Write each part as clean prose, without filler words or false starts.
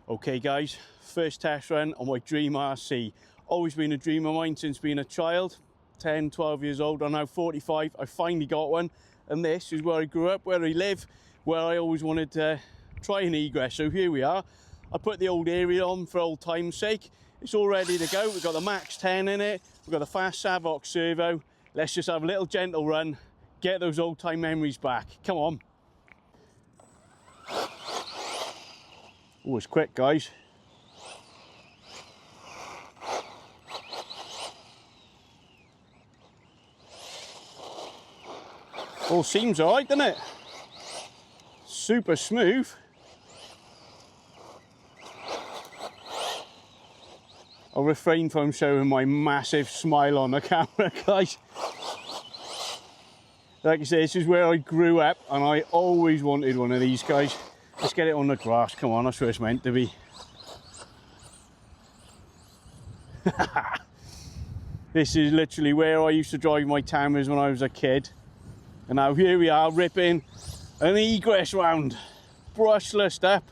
Okay guys, first test run on my dream RC. Always been a dream of mine since being a child. 10, 12 years old, I'm now 45. I finally got one, and this is where I grew up, where I live, where I always wanted to try an egress. So here we are. I put the old aerial on for old time's sake. It's all ready to go. We've got the Max10 in it. We've got the fast Savoy servo. Let's just have a little gentle run, get those old time memories back. Come on. Oh, it's quick, guys. All seems all right, doesn't it? Super smooth. I'll refrain from showing my massive smile on the camera, guys. Like I say, this is where I grew up, and I always wanted one of these, guys. Let's get it on the grass. Come on, that's where it's meant to be. This is literally where I used to drive my Tamiyas when I was a kid. And now here we are ripping an egress round. Brushless up.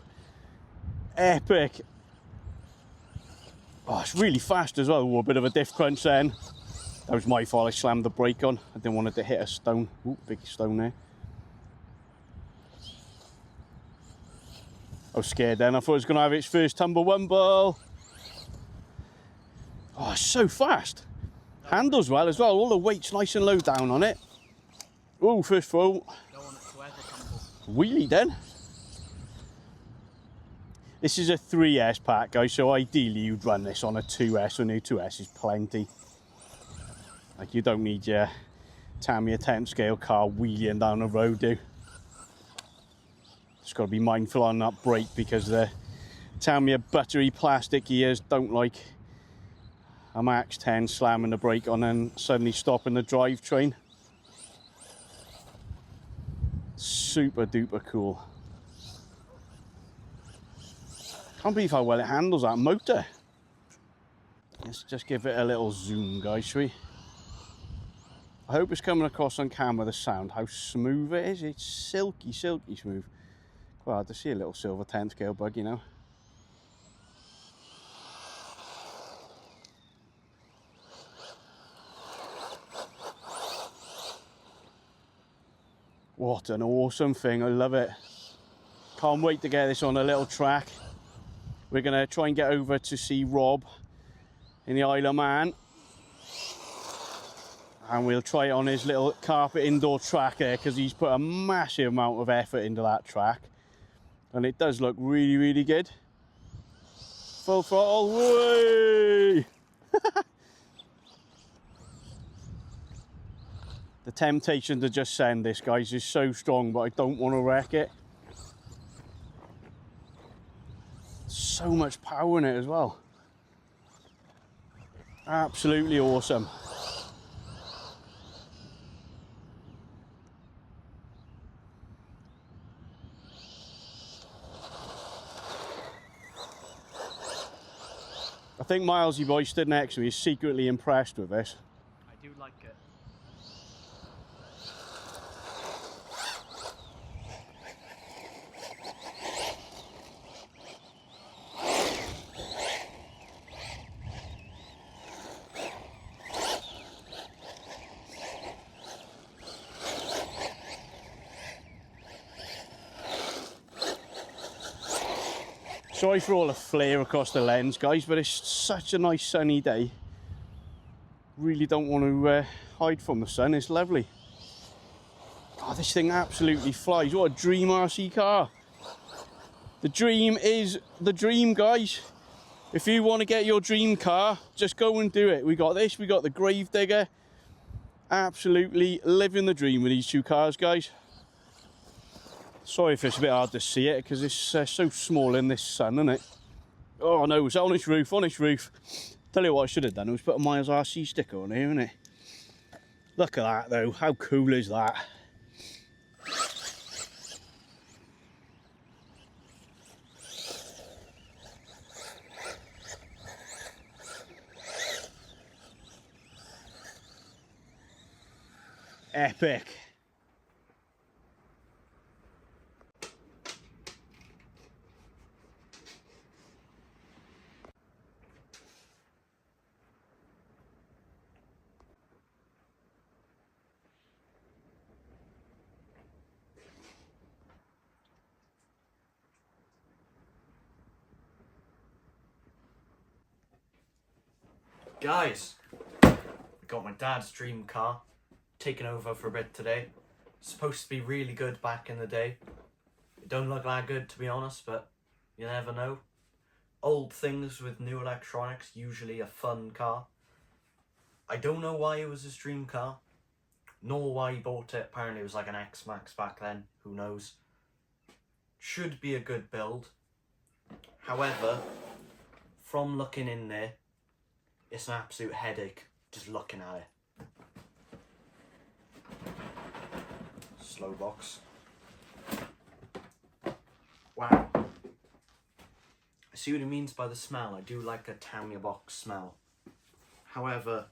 Epic. Oh, it's really fast as well. Oh, a bit of a diff crunch then. That was my fault, I slammed the brake on. I didn't want it to hit a stone. Ooh, big stone there. I was scared then. I thought it was going to have its first tumble wumble. Oh, it's so fast. Handles well as well. All the weight's nice and low down on it. Oh, first throw. Wheelie then. This is a 3S pack, guys, so ideally you'd run this on a 2S. A new 2S is plenty. Like, you don't need your Tamiya 10 scale car wheeling down the road, do you? Just got to be mindful on that brake, because the Tamiya buttery plastic ears don't like a Max10 slamming the brake on and suddenly stopping the drivetrain. Super duper cool. Can't believe how well it handles that motor. Let's just give it a little zoom, guys, shall we? I hope it's coming across on camera, the sound, how smooth it is. It's silky, silky smooth. Quite hard to see a little silver 10 scale buggy now. What an awesome thing, I love it. Can't wait to get this on a little track. We're gonna try and get over to see Rob in the Isle of Man. And we'll try it on his little carpet indoor track there, because he's put a massive amount of effort into that track. And it does look really, really good. Full throttle, whee! The temptation to just send this, guys, is so strong, but I don't want to wreck it. So much power in it as well. Absolutely awesome. I think Milesy boy stood next to me is secretly impressed with this. I do like it. Sorry for all the flare across the lens, guys, but it's such a nice sunny day. Really don't want to hide from the sun. It's lovely. Oh, this thing absolutely flies. What a dream RC car. The dream is the dream, guys. If you want to get your dream car, just go and do it. We got this, we got the Gravedigger. Absolutely living the dream with these two cars, guys. Sorry if it's a bit hard to see it, because it's so small in this sun, isn't it? Oh no, it's on its roof, on its roof. Tell you what I should have done, was put a Miles RC sticker on here, isn't it? Look at that though, how cool is that? Epic. Guys, I got my dad's dream car, taken over for a bit today. It's supposed to be really good back in the day. It don't look that good, to be honest, but you never know. Old things with new electronics, usually a fun car. I don't know why it was his dream car, nor why he bought it. Apparently it was like an X-Max back then, who knows. Should be a good build. However, from looking in there, it's an absolute headache just looking at it. Slow box. Wow. I see what he means by the smell. I do like a Tamiya box smell. However,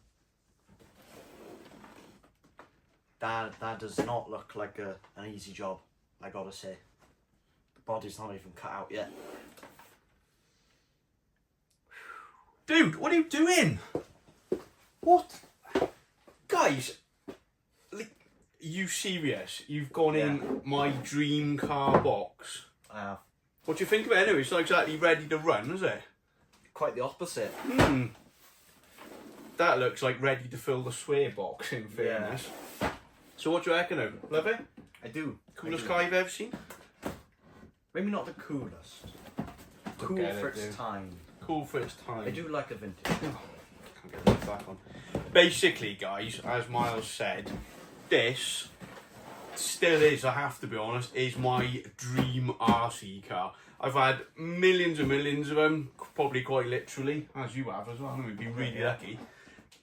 that does not look like an easy job, I gotta say. The body's not even cut out yet. Dude, what are you doing? What? Guys, like, are you serious? You've gone in my dream car box? I have. What do you think of it anyway? It's not exactly ready to run, is it? Quite the opposite. That looks like ready to fill the swear box, in fairness. Yeah. So what do you reckon of it? Love it? I do. Coolest car you've ever seen? Maybe not the coolest. Cool for its time. Cool for its time. I do like a vintage. Can't get this back on. Basically, guys, as Miles said, this still is, I have to be honest, is my dream RC car. I've had millions and millions of them, probably quite literally, as you have as well. We've been really lucky.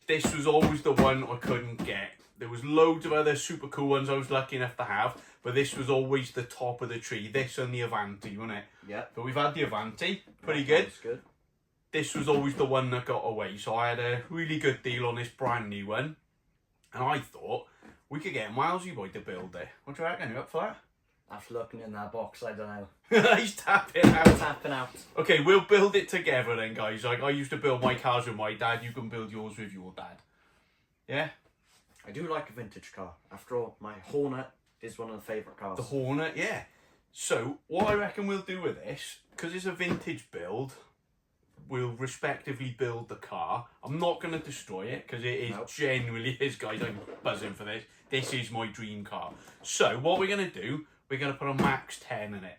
This was always the one I couldn't get. There was loads of other super cool ones I was lucky enough to have, but this was always the top of the tree. This and the Avanti, wasn't it? Yeah. But we've had the Avanti, pretty good. That's good. This was always the one that got away, so I had a really good deal on this brand new one. And I thought we could get Milesy boy to build it. What do you reckon? You up for that? After looking in that box, I don't know. He's tapping out. Tapping out. Okay, we'll build it together then, guys. Like, I used to build my cars with my dad. You can build yours with your dad. Yeah? I do like a vintage car. After all, my Hornet is one of the favourite cars. The Hornet, yeah. So, what I reckon we'll do with this, because it's a vintage build, we'll respectively build the car. I'm not going to destroy it, because it is genuinely is, guys. I'm buzzing for this. This is my dream car. So, what we're going to do, we're going to put a Max10 in it.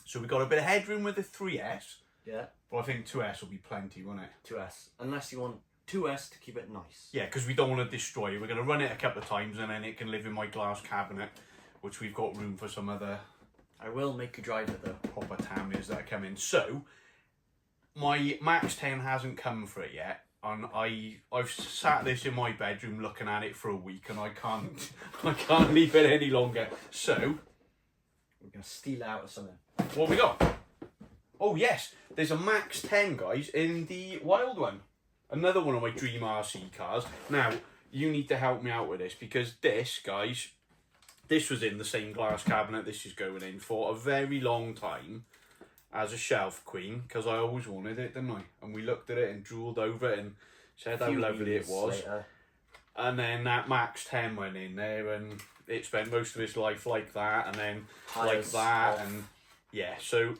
So, we've got a bit of headroom with the 3S. Yeah. But I think 2S will be plenty, won't it? 2S. Unless you want 2S to keep it nice. Yeah, because we don't want to destroy it. We're going to run it a couple of times and then it can live in my glass cabinet, which we've got room for some other... I will make you drive it though. Proper Tamiyas that are coming. So, my Max10 hasn't come for it yet. And I've sat this in my bedroom looking at it for a week and I can't leave it any longer. So, we're going to steal it out of something. What have we got? Oh yes, there's a Max10, guys, in the wild one. Another one of my dream RC cars. Now, you need to help me out with this because this, guys, this was in the same glass cabinet this is going in for a very long time as a shelf queen because I always wanted it, didn't I? And we looked at it and drooled over it and said how lovely it was. Later. And then that Max10 went in there and it spent most of its life like that and then like that and yeah, so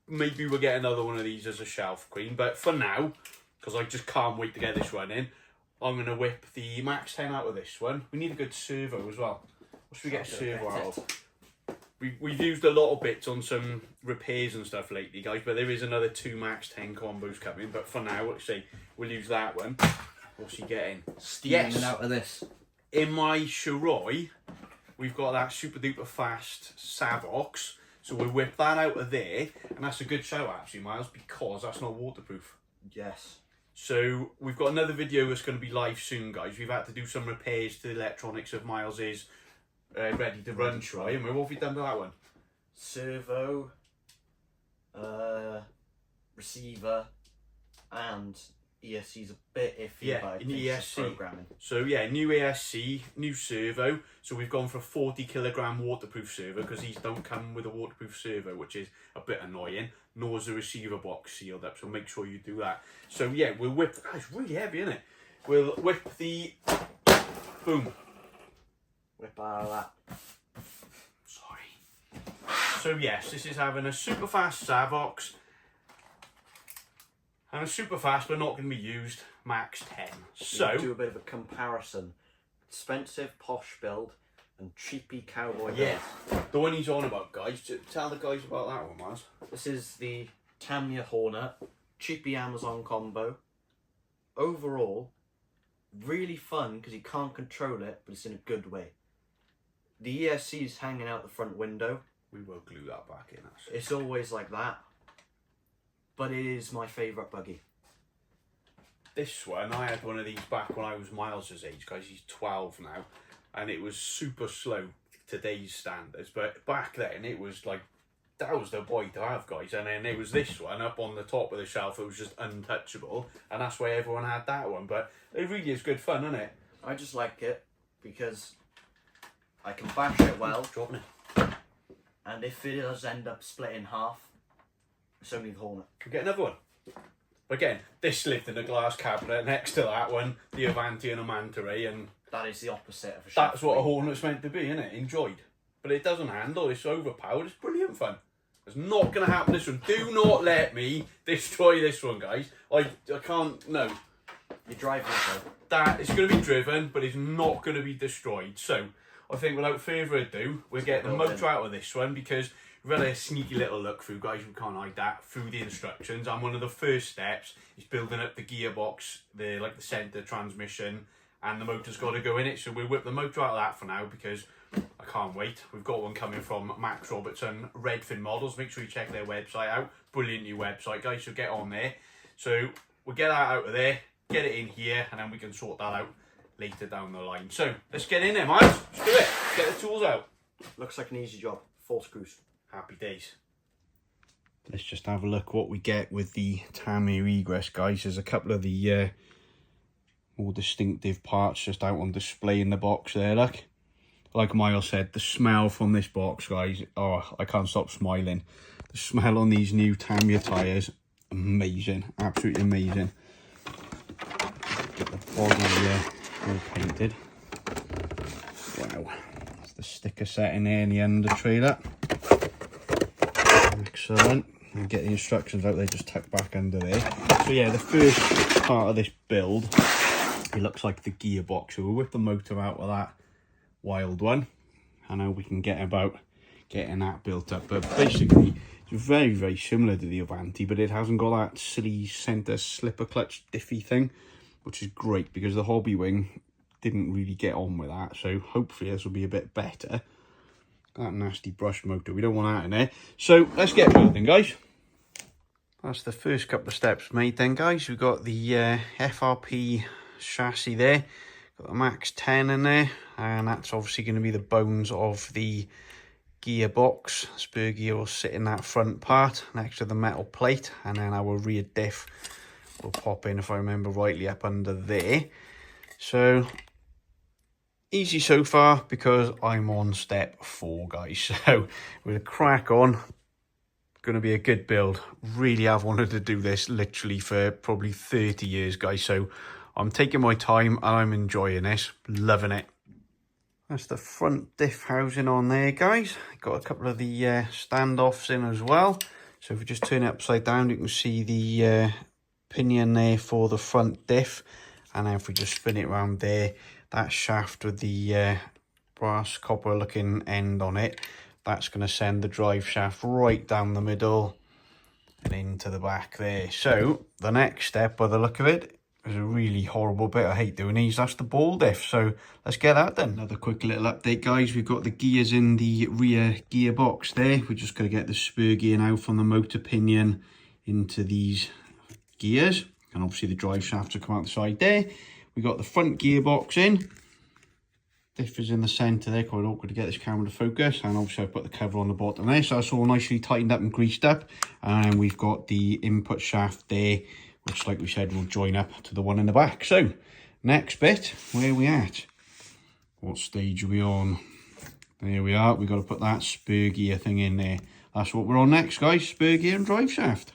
maybe we'll get another one of these as a shelf queen, but for now, because I just can't wait to get this one in, I'm going to whip the Max10 out of this one. We need a good servo as well. What should we get a servo out of? We've used a lot of bits on some repairs and stuff lately, guys, but there is another 2 Max10 combos coming, but for now, let's see, we'll use that one. What's he getting? Steaming out of this. In my Savoy, we've got that super duper fast Savox, so we'll whip that out of there, and that's a good shout actually, Miles, because that's not waterproof. Yes. So we've got another video that's going to be live soon, guys. We've had to do some repairs to the electronics of Miles's ready to run try. And what have we done to that one? Servo, receiver, and ESC's a bit iffy, but I think it's programming. So yeah, new ESC, new servo. So we've gone for a 40 kilogram waterproof servo because these don't come with a waterproof servo, which is a bit annoying. Nor is the receiver box sealed up, so make sure you do that. So yeah, we'll whip. Oh, it's really heavy, isn't it? We'll whip the boom. Whip out of that. Sorry. So yes, this is having a super fast Savox, and a super fast but not going to be used Max10. So do a bit of a comparison. Expensive posh build and cheapy cowboy build. yeah, the one he's on about, guys. Tell the guys about that one, Maz. This is the Tamiya Hornet, cheapy Amazon combo. Overall, really fun because you can't control it, but it's in a good way. The ESC is hanging out the front window. We will glue that back in, actually. It's always like that, but it is my favourite buggy. This one, I had one of these back when I was Miles' age, guys. He's 12 now, and it was super slow today's standards, but back then it was like, that was the boy to have, guys. And then there was this one up on the top of the shelf. It was just untouchable, and that's why everyone had that one. But it really is good fun, isn't it? I just like it because I can bash it well, Dropping it. and if it does end up split in half, it's only the Hornet. We'll get another one. Again, this lived in a glass cabinet next to that one, the Avanti and a Manta Ray, and That is the opposite of a that's shaft what a wing. Hornet's meant to be, isn't it? Enjoyed. But it doesn't handle, it's overpowered, it's brilliant fun. It's not going to happen this one. Do not let me destroy this one, guys. I can't, no. You're driving it though. That is going to be driven, but it's not going to be destroyed. So, I think without further ado, we'll get the motor out of this one, because we've had a sneaky little look through, guys. We can't hide that, through the instructions. And one of the first steps is building up the gearbox, the centre transmission, and the motor's got to go in it. So we'll whip the motor out of that for now, because I can't wait. We've got one coming from Max Robertson, Redfin Models. Make sure you check their website out. Brilliant new website, guys, so get on there. So we'll get that out of there, get it in here, and then we can sort that out later down the line. So let's get in there, man. Let's do it. Get the tools out. Looks like an easy job. 4 screws. Happy days. Let's just have a look what we get with the Tamiya Egress, guys. There's a couple of the more distinctive parts just out on display in the box there, look. Like Miles said, the smell from this box, guys, oh, I can't stop smiling. The smell on these new Tamiya tyres, amazing, absolutely amazing. Get the body all painted. Wow, there's the sticker set in there in the under trailer. Excellent. And get the instructions out there, just tucked back under there. So yeah, the first part of this build, it looks like the gearbox. So we'll whip the motor out of that wild one. I know we can get about getting that built up, but basically it's very, very similar to the Avanti, but it hasn't got that silly centre slipper clutch diffy thing, which is great because the Hobbywing didn't really get on with that. So hopefully this will be a bit better. That nasty brush motor, we don't want that in there. So let's get building, guys. That's the first couple of steps made then, guys. We've got the FRP chassis there, got the Max10 in there, and that's obviously going to be the bones of the gearbox. Spur gear will sit in that front part next to the metal plate, and then our rear diff will pop in, if I remember rightly, up under there. So easy so far because I'm on step 4, guys. So with a crack on, going to be a good build. Really have wanted to do this literally for probably 30 years, guys. So I'm taking my time and I'm enjoying this, loving it. That's the front diff housing on there, guys. Got a couple of the standoffs in as well. So if we just turn it upside down, you can see the pinion there for the front diff. And then if we just spin it around there, that shaft with the brass copper looking end on it, that's going to send the drive shaft right down the middle and into the back there. So the next step, by the look of it, is a really horrible bit. I hate doing these. That's the ball diff. So let's get that done. Another quick little update, guys. We've got the gears in the rear gearbox there. We're just going to get the spur gear now from the motor pinion into these gears. And obviously the drive shafts will come out the side there. We got the front gearbox in. Diff is in the centre there, quite awkward to get this camera to focus. And obviously I put the cover on the bottom there, so that's all nicely tightened up and greased up. And we've got the input shaft there, which, like we said, will join up to the one in the back. So next bit, where are we at? What stage are we on? There we are. We've got to put that spur gear thing in there. That's what we're on next, guys. Spur gear and drive shaft.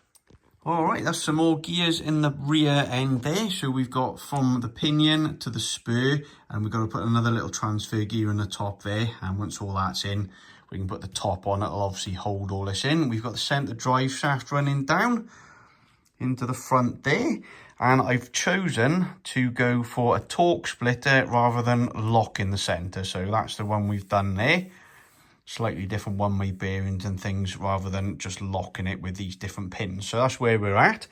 All right, that's some more gears in the rear end there. So we've got from the pinion to the spur, and we've got to put another little transfer gear in the top there. And once all that's in, we can put the top on. It'll obviously hold all this in. We've got the centre drive shaft running down into the front there. And I've chosen to go for a torque splitter rather than lock in the centre. So that's the one we've done there. Slightly different one-way bearings and things rather than just locking it with these different pins. So that's where we're at.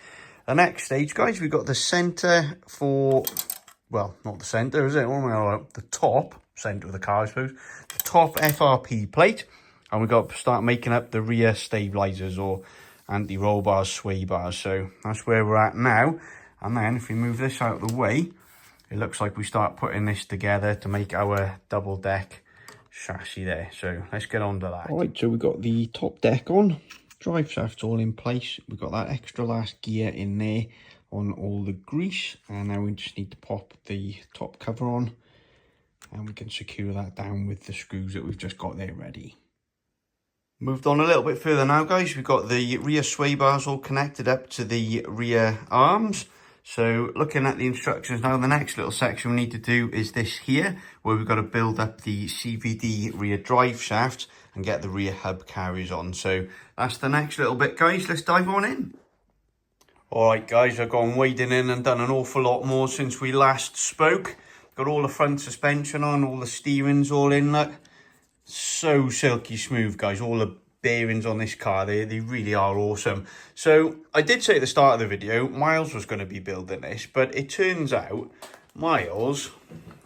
The next stage, guys, we've got the centre for, well, not the centre, is it? The top centre of the car, I suppose. The top FRP plate. And we've got to start making up the rear stabilisers or anti-roll bars, sway bars. So that's where we're at now. And then if we move this out of the way, it looks like we start putting this together to make our double deck chassis there. So let's get on to that. All right, so we've got the top deck on, drive shaft's all in place. We've got that extra last gear in there on all the grease. And now we just need to pop the top cover on and we can secure that down with the screws that we've just got there ready. Moved on a little bit further now, guys. We've got the rear sway bars all connected up to the rear arms. So looking at the instructions now, the next little section we need to do is this here, where we've got to build up the CVD rear drive shaft and get the rear hub carriers on. So that's the next little bit, guys. Let's dive on in. All right, guys, I've gone wading in and done an awful lot more since we last spoke. Got all the front suspension on, all the steering's all in, look. So silky smooth, guys. All the bearings on this car, they really are awesome. So I did say at the start of the video Miles was going to be building this, but it turns out Miles,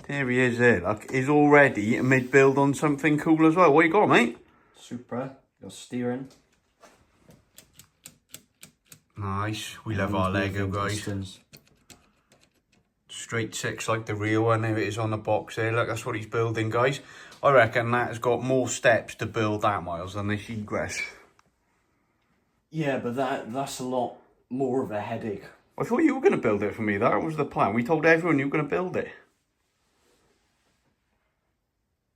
there he is there, look, is already mid-build on something cool as well. What you got, mate? Supra, got steering. Nice, we love our Lego, guys. Straight six like the real one. There it is on the box there. Look, that's what he's building, guys. I reckon that has got more steps to build that, Miles, than this Egress. Yeah, but that's a lot more of a headache. I thought you were going to build it for me. That was the plan. We told everyone you were going to build it.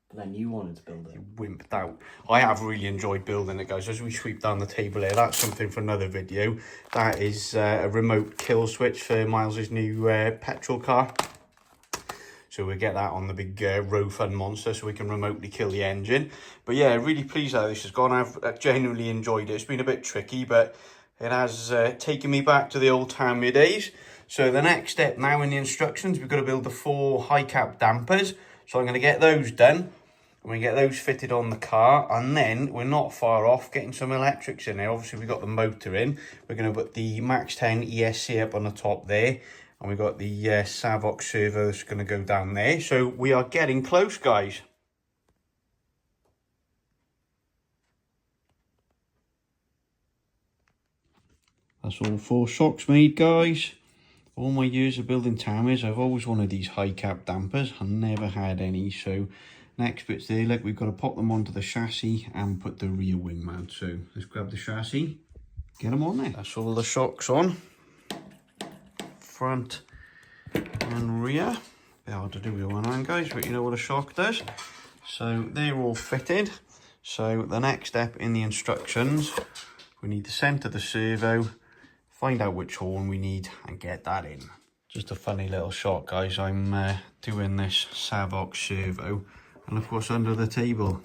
But then you wanted to build it. You wimped out. I have really enjoyed building it, guys. As we sweep down the table here, that's something for another video. That is a remote kill switch for Miles's new petrol car. So we'll get that on the big row fun monster so we can remotely kill the engine. But yeah, really pleased how this has gone. I've genuinely enjoyed it. It's been a bit tricky, but it has taken me back to the old Tamiya days. So the next step now in the instructions, we've got to build the 4 high cap dampers. So I'm going to get those done. I'm going to get those fitted on the car. And then we're not far off getting some electrics in there. Obviously, we've got the motor in. We're going to put the Max10 ESC up on the top there. And we've got the Savoy servo that's going to go down there. So we are getting close, guys. That's all 4 shocks made, guys. All my years of building Tamiyas, I've always wanted these high cap dampers. I never had any. So next bits there, look, we've got to pop them onto the chassis and put the rear wing mount. So let's grab the chassis, get them on there. That's all the shocks on. Front and rear. Bit hard to do with one hand, guys, but you know what a shock does. So they're all fitted. So the next step in the instructions, we need to centre the servo, find out which horn we need and get that in. Just a funny little shot, guys. I'm doing this Savoy servo and of course under the table,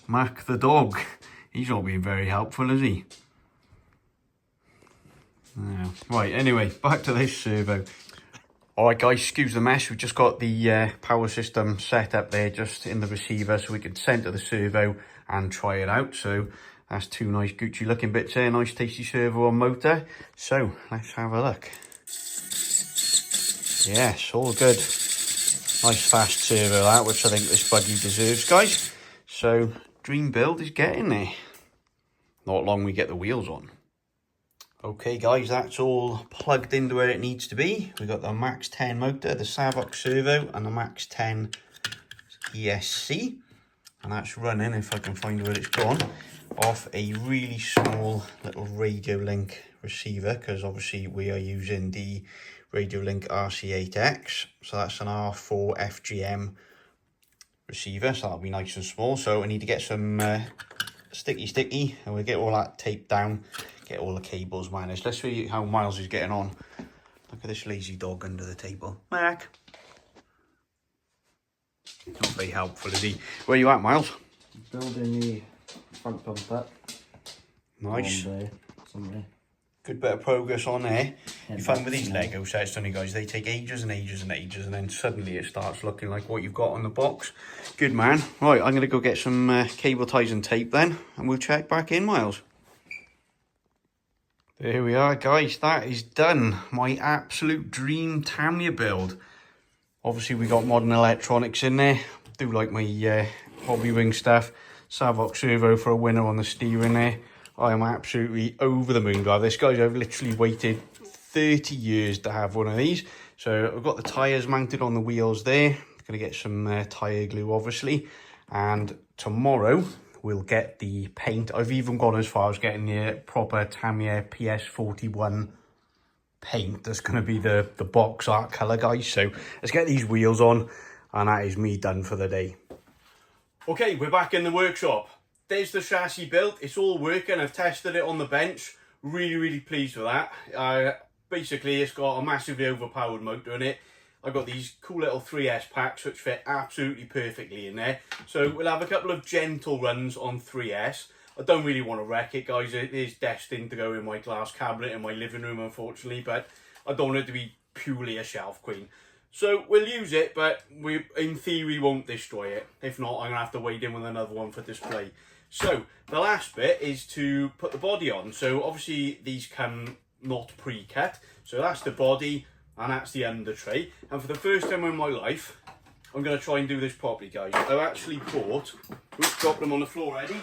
Mac the dog. He's not being very helpful, is he? No. Right, anyway, back to this servo. Alright guys, excuse the mess. We've just got the power system set up there just in the receiver so we can centre the servo and try it out. So that's 2 nice Gucci looking bits there, nice tasty servo on motor. So let's have a look. Yes, all good. Nice fast servo that, which I think this buggy deserves, guys. So dream build is getting there. Not long we get the wheels on. Okay guys, that's all plugged into where it needs to be. We've got the Max10 motor, the Savoy servo and the Max10 ESC. And that's running, if I can find where it's gone, off a really small little Radiolink receiver, because obviously we are using the Radiolink RC8X. So that's an R4 FGM receiver, so that'll be nice and small. So I need to get some sticky and we'll get all that taped down, get all the cables managed. Let's see how Miles is getting on. Look at this lazy dog under the table. Mac. Not very helpful, is he? Where you at, Miles? Building the front bumper. Nice. So Good bit of progress on there. You find with these Lego sets, don't you guys, they take ages and ages and ages, and then suddenly it starts looking like what you've got on the box. Good man. Right, I'm going to go get some cable ties and tape then, and we'll check back in, Miles. There we are, guys. That is done. My absolute dream Tamiya build. Obviously, we got modern electronics in there. Do like my Hobbywing stuff. Savoy servo for a winner on the steering there. I am absolutely over the moon, guys. This, guys, I've literally waited 30 years to have one of these. So I've got the tyres mounted on the wheels there. Going to get some tyre glue, obviously. And tomorrow we'll get the paint. I've even gone as far as getting the proper Tamiya PS41 paint. That's going to be the box art colour, guys. So let's get these wheels on, and that is me done for the day. Okay, we're back in the workshop. There's the chassis built. It's all working. I've tested it on the bench. Really pleased with that. Basically, it's got a massively overpowered motor in it. I've got these cool little 3S packs which fit absolutely perfectly in there. So we'll have a couple of gentle runs on 3S. I don't really want to wreck it, guys. It is destined to go in my glass cabinet in my living room, unfortunately, but I don't want it to be purely a shelf queen. So we'll use it, but we, in theory, won't destroy it. If not, I'm going to have to wade in with another one for display. So the last bit is to put the body on. So obviously these come not pre-cut. So that's the body and that's the under tray. And for the first time in my life, I'm going to try and do this properly, guys. I've actually bought, oops, dropped them on the floor already,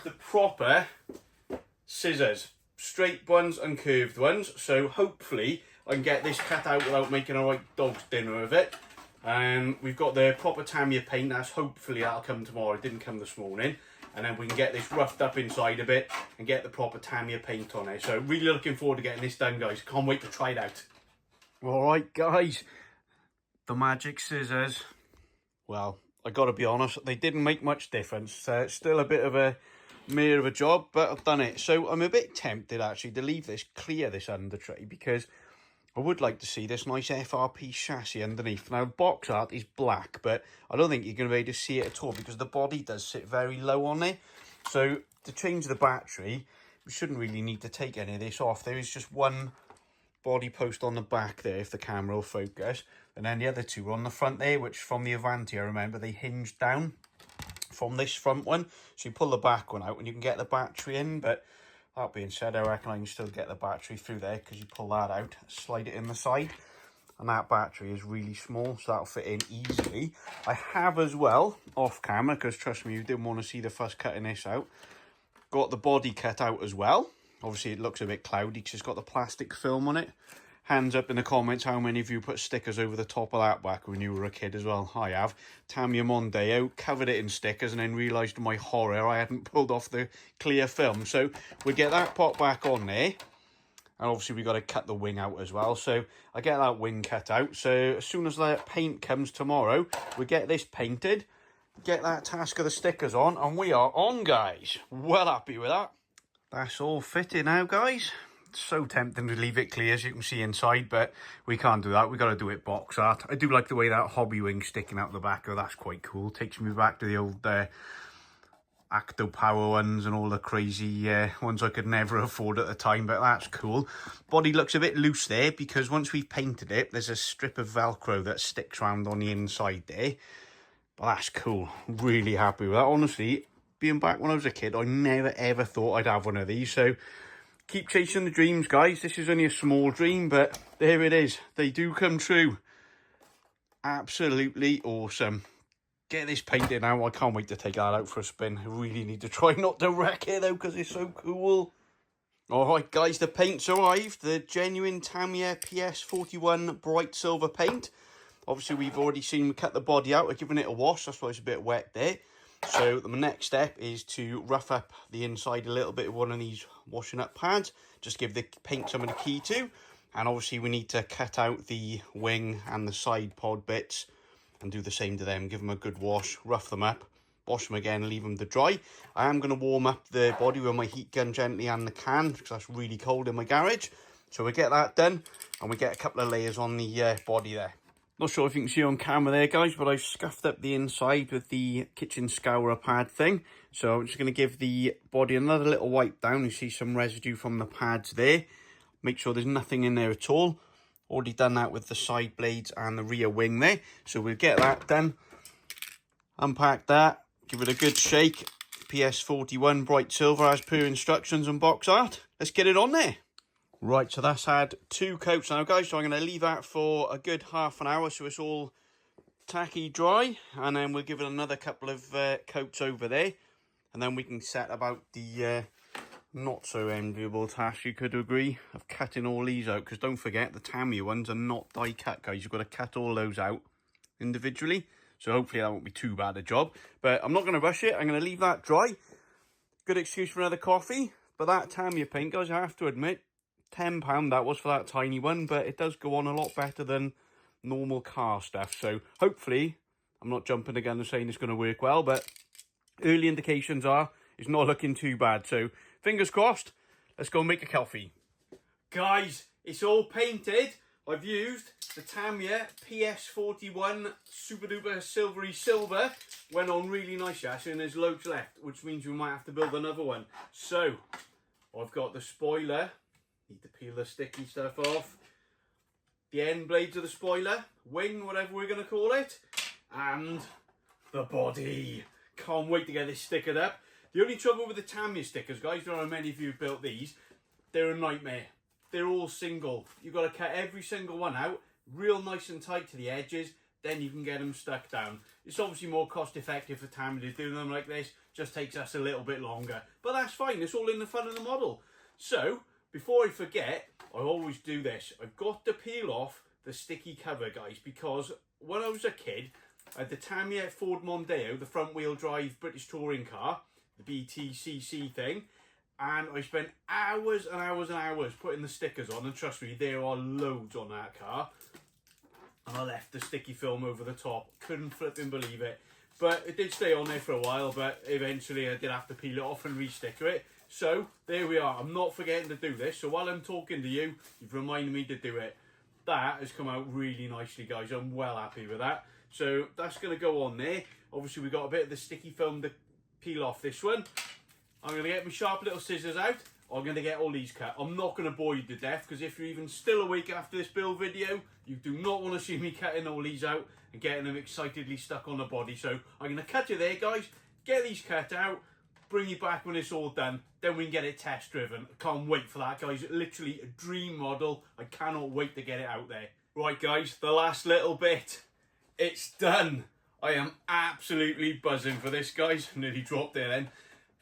the proper scissors. Straight ones and curved ones. So hopefully I can get this cut out without making a right dog's dinner of it. We've got the proper Tamiya paint. Hopefully that'll come tomorrow. It didn't come this morning. And then we can get this roughed up inside a bit and get the proper Tamiya paint on it. So really looking forward to getting this done, guys. Can't wait to try it out. Alright, guys. The magic scissors. Well, I got to be honest, they didn't make much difference. It's still a bit of a mere of a job, but I've done it. So I'm a bit tempted, actually, to leave this clear, this under tray, because I would like to see this nice FRP chassis underneath. Now, the box art is black, but I don't think you're going to be able to see it at all because the body does sit very low on it. So, to change the battery, we shouldn't really need to take any of this off. There is just one body post on the back there, if the camera will focus. And then the other two are on the front there, which from the Avanti, I remember, they hinge down from this front one. So you pull the back one out and you can get the battery in, but that being said, I reckon I can still get the battery through there because you pull that out, slide it in the side, and that battery is really small, so that'll fit in easily. I have as well, off camera, because trust me, you didn't want to see the fuss cutting this out, got the body cut out as well. Obviously, it looks a bit cloudy because it's got the plastic film on it. Hands up in the comments how many of you put stickers over the top of that back when you were a kid as well. I have. Tamiya Mondeo, covered it in stickers and then realised to my horror I hadn't pulled off the clear film. So we get that pot back on there. And obviously we got to cut the wing out as well. So I get that wing cut out. So as soon as that paint comes tomorrow, we get this painted, get that task of the stickers on, and we are on, guys. Well happy with that. That's all fitted now, guys. So tempting to leave it clear, as you can see inside, but we can't do that. We got to do it box art. I do like the way that Hobbywing sticking out the back, though. That's quite cool. Takes me back to the old Acto Power ones and all the crazy ones I could never afford at the time, but that's cool. Body looks a bit loose there because once we've painted it, there's a strip of Velcro that sticks around on the inside there. But that's cool. Really happy with that. Honestly, being back when I was a kid, I never ever thought I'd have one of these, so keep chasing the dreams, guys. This is only a small dream, but there it is. They do come true. Absolutely awesome. Get this painted now. I can't wait to take that out for a spin. I really need to try not to wreck it, though, because it's so cool. Alright, guys, the paint's arrived. The genuine Tamiya PS41 bright silver paint. Obviously, we've already seen we cut the body out. I've given it a wash. That's why it's a bit wet there. So the next step is to rough up the inside a little bit with one of these washing up pads. Just give the paint some of the key to. And obviously we need to cut out the wing and the side pod bits and do the same to them. Give them a good wash, rough them up, wash them again, leave them to dry. I am going to warm up the body with my heat gun gently and the can because that's really cold in my garage. So we get that done and we get a couple of layers on the body there. Not sure if you can see on camera there, guys, but I've scuffed up the inside with the kitchen scourer pad thing. So I'm just going to give the body another little wipe down. You see some residue from the pads there. Make sure there's nothing in there at all. Already done that with the side blades and the rear wing there. So we'll get that done. Unpack that. Give it a good shake. PS41 bright silver as per instructions and box art. Let's get it on there. Right, so that's had 2 coats now, guys, so I'm going to leave that for a good half an hour so it's all tacky dry, and then we'll give it another couple of coats over there, and then we can set about the not so enviable task, you could agree, of cutting all these out, because don't forget, the Tamiya ones are not die cut, guys. You've got to cut all those out individually, so hopefully that won't be too bad a job, but I'm not going to rush it. I'm going to leave that dry. Good excuse for another coffee, but that Tamiya paint, guys, I have to admit, £10 that was for that tiny one, but it does go on a lot better than normal car stuff. So hopefully, I'm not jumping the gun and saying it's going to work well, but early indications are it's not looking too bad. So fingers crossed, let's go and make a coffee. Guys, it's all painted. I've used the Tamiya PS41 Super Duper Silvery Silver. Went on really nice, actually, and there's loads left, which means we might have to build another one. So I've got the spoiler. Need to peel the sticky stuff off. The end blades of the spoiler, wing, whatever we're going to call it, and the body. Can't wait to get this stickered up. The only trouble with the Tamiya stickers, guys, don't know how many of you have built these, they're a nightmare. They're all single. You've got to cut every single one out, real nice and tight to the edges, then you can get them stuck down. It's obviously more cost effective for Tamiya to do them like this, just takes us a little bit longer. But that's fine, it's all in the fun of the model. So, before I forget, I always do this. I've got to peel off the sticky cover, guys, because when I was a kid, I had the Tamiya Ford Mondeo, the front wheel drive British touring car, the BTCC thing, and I spent hours and hours and hours putting the stickers on, and trust me, there are loads on that car. And I left the sticky film over the top. Couldn't flipping believe it. But it did stay on there for a while, but eventually I did have to peel it off and re-sticker it. So, there we are. I'm not forgetting to do this. So while I'm talking to you, you've reminded me to do it. That has come out really nicely, guys. I'm well happy with that. So, that's going to go on there. Obviously, we've got a bit of the sticky film to peel off this one. I'm going to get my sharp little scissors out. I'm going to get all these cut. I'm not going to bore you to death, because if you're even still awake after this build video, you do not want to see me cutting all these out and getting them excitedly stuck on the body. So, I'm going to cut you there, guys. Get these cut out. Bring you back when it's all done, then we can get it test driven. I can't wait for that, guys. Literally a dream model. I cannot wait to get it out there. Right, guys, the last little bit. It's done. I am absolutely buzzing for this, guys. Nearly dropped there then.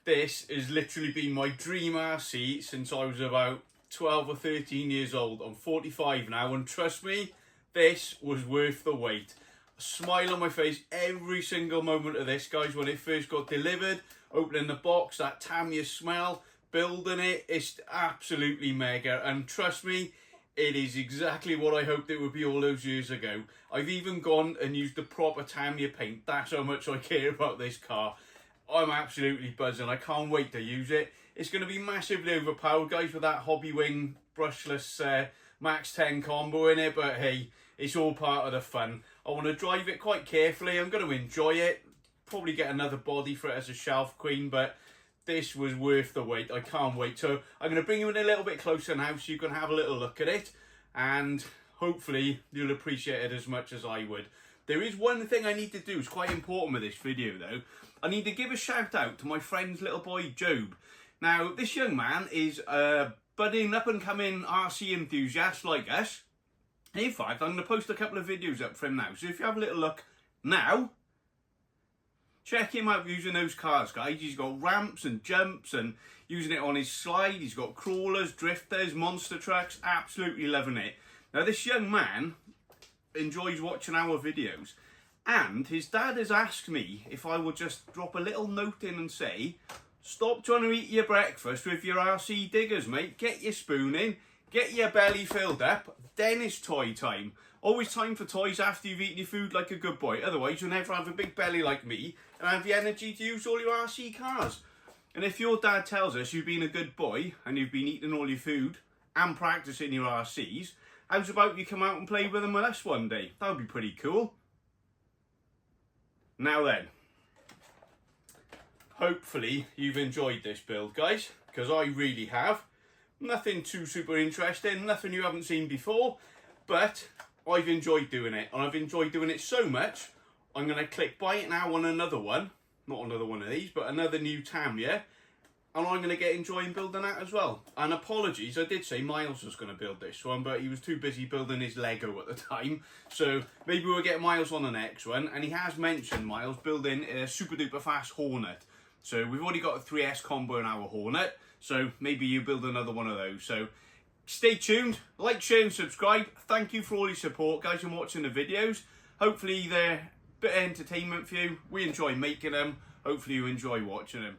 This has literally been my dream RC since I was about 12 or 13 years old. I'm 45 now, and trust me, this was worth the wait. A smile on my face every single moment of this, guys, when it first got delivered. Opening the box, that Tamiya smell, building it, it's absolutely mega. And trust me, it is exactly what I hoped it would be all those years ago. I've even gone and used the proper Tamiya paint. That's how much I care about this car. I'm absolutely buzzing. I can't wait to use it. It's going to be massively overpowered, guys, with that Hobbywing Brushless Max10 combo in it. But hey, it's all part of the fun. I want to drive it quite carefully. I'm going to enjoy it. Probably get another body for it as a shelf queen, but this was worth the wait. I can't wait. So I'm going to bring you in a little bit closer now so you can have a little look at it, and hopefully you'll appreciate it as much as I would. There is one thing I need to do. It's quite important with this video though. I need to give a shout out to my friend's little boy Job. Now this young man is a budding up and coming RC enthusiast like us. In fact, I'm going to post a couple of videos up for him now. So if you have a little look now, check him out using those cars, guys. He's got ramps and jumps and using it on his slide. He's got crawlers, drifters, monster trucks. Absolutely loving it. Now, this young man enjoys watching our videos. And his dad has asked me if I would just drop a little note in and say, stop trying to eat your breakfast with your RC diggers, mate. Get your spoon in. Get your belly filled up. Then it's toy time. Always time for toys after you've eaten your food like a good boy. Otherwise, you'll never have a big belly like me and have the energy to use all your RC cars. And if your dad tells us you've been a good boy and you've been eating all your food and practicing your RCs, how's about you come out and play with them with us one day? That would be pretty cool. Now then, hopefully you've enjoyed this build, guys, because I really have. Nothing too super interesting, nothing you haven't seen before, but I've enjoyed doing it, and I've enjoyed doing it so much, I'm going to click buy it now on another one, not another one of these, but another new Tamiya, and I'm going to get enjoying building that as well. And apologies, I did say Miles was going to build this one, but he was too busy building his Lego at the time, so maybe we'll get Miles on the next one. And he has mentioned, Miles, building a super duper fast Hornet. So we've already got a 3S combo in our Hornet, so maybe you build another one of those. So stay tuned, like, share and subscribe. Thank you for all your support, guys, and watching the videos. Hopefully they're a bit of entertainment for you. We enjoy making them. Hopefully you enjoy watching them.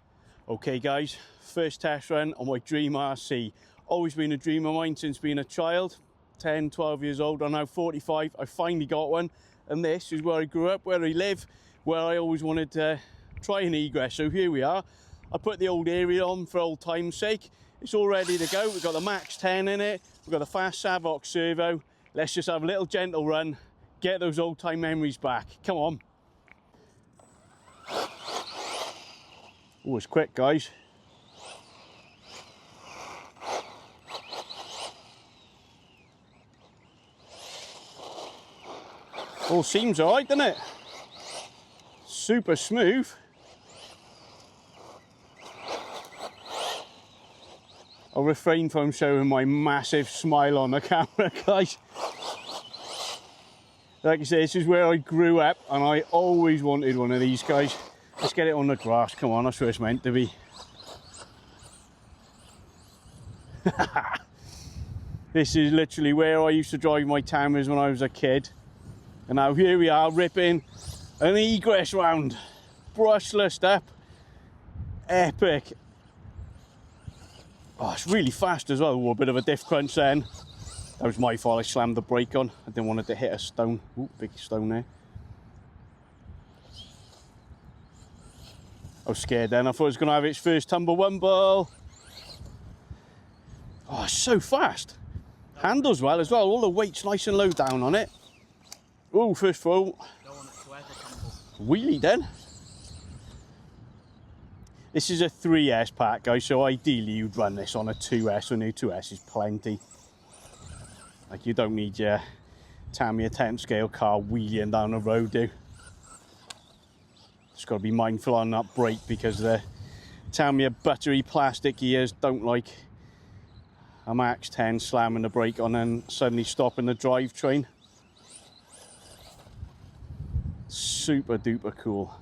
Okay guys, first test run on my dream RC. Always been a dream of mine since being a child. 10, 12 years old, I'm now 45. I finally got one, and this is where I grew up, where I live, where I always wanted to try an egress. So here we are. I put the old aerial on for old time's sake. It's all ready to go. We've got the Max10 in it. We've got the fast Savoy servo. Let's just have a little gentle run, get those old time memories back. Come on. Oh, it's quick, guys. All seems all right, doesn't it? Super smooth. I'll refrain from showing my massive smile on the camera, guys. Like I say, this is where I grew up, and I always wanted one of these, guys. Let's get it on the grass. Come on, that's where it's meant to be. This is literally where I used to drive my Tamiyas when I was a kid. And now here we are, ripping an egress round. Brushless up. Epic. Oh, it's really fast as well. Oh, a bit of a diff crunch then. That was my fault, I slammed the brake on. I didn't want it to hit a stone. Ooh, big stone there. I was scared then. I thought it was going to have its first tumble wumble. Oh, it's so fast. Handles well as well. All the weight's nice and low down on it. Oh, first throw. Wheelie then. This is a 3S pack, guys, so ideally you'd run this on a 2S. A new 2S is plenty. Like, you don't need your Tamiya 10 scale car wheeling down the road, do you? Just got to be mindful on that brake, because the Tamiya buttery plastic ears don't like a Max10 slamming the brake on and suddenly stopping the drivetrain. Super duper cool.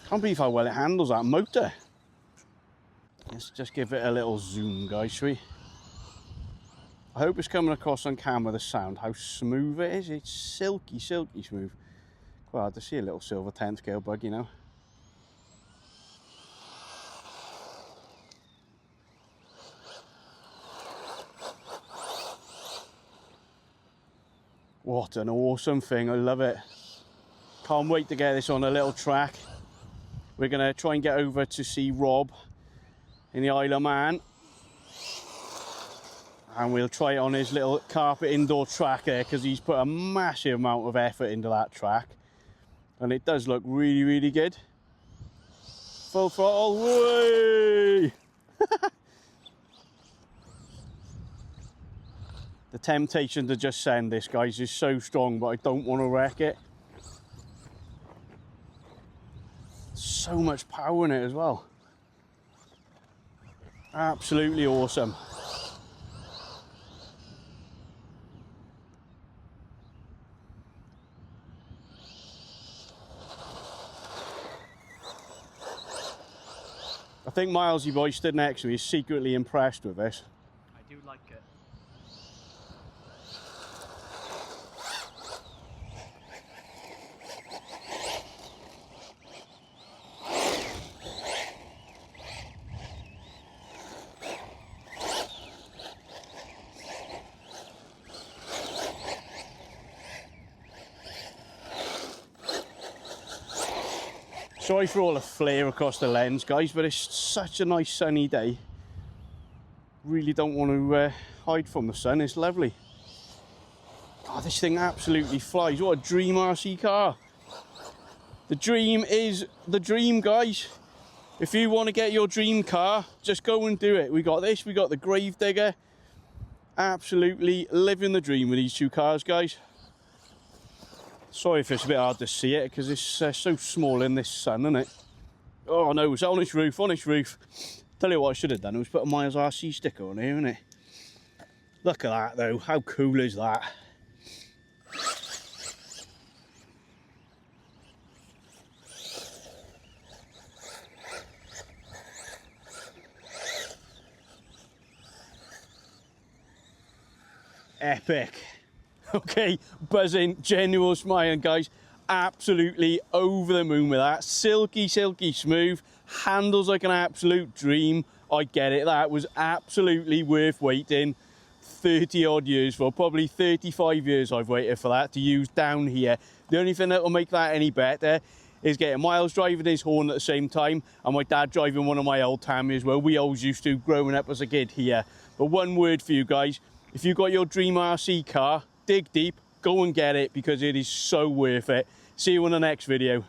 Can't believe how well it handles that motor. Let's just give it a little zoom, guys, shall we? I hope it's coming across on camera, the sound, how smooth it is. It's silky, silky smooth. Quite hard to see a little silver 10 scale buggy now. What an awesome thing, I love it. Can't wait to get this on a little track. We're going to try and get over to see Rob in the Isle of Man. And we'll try it on his little carpet indoor track there, because he's put a massive amount of effort into that track. And it does look really, really good. Full throttle, whee! The temptation to just send this, guys, is so strong, but I don't want to wreck it. So much power in it as well. Absolutely awesome. I think Milesy boy stood next to me is secretly impressed with this. I do like it. Sorry for all the flare across the lens, guys, but it's such a nice sunny day. Really don't want to hide from the sun. It's lovely. Oh, this thing absolutely flies. What a dream RC car. The dream is the dream, guys. If you want to get your dream car, just go and do it. We got this, we got the Gravedigger. Absolutely living the dream with these two cars, guys. Sorry if it's a bit hard to see it because it's so small in this sun, isn't it? Oh no, it's on its roof, on its roof. Tell you what I should have done was put a Miles RC sticker on here, isn't it? Look at that though, how cool is that? Epic. Okay, buzzing, genuine smiling, guys. Absolutely over the moon with that. Silky, silky smooth. Handles like an absolute dream. I get it. That was absolutely worth waiting 30 odd years for. Probably 35 years I've waited for that to use down here. The only thing that will make that any better is getting Miles driving his horn at the same time and my dad driving one of my old Tamiyas where we always used to growing up as a kid here. But one word for you guys, if you've got your dream RC car, dig deep, go and get it because it is so worth it. See you in the next video.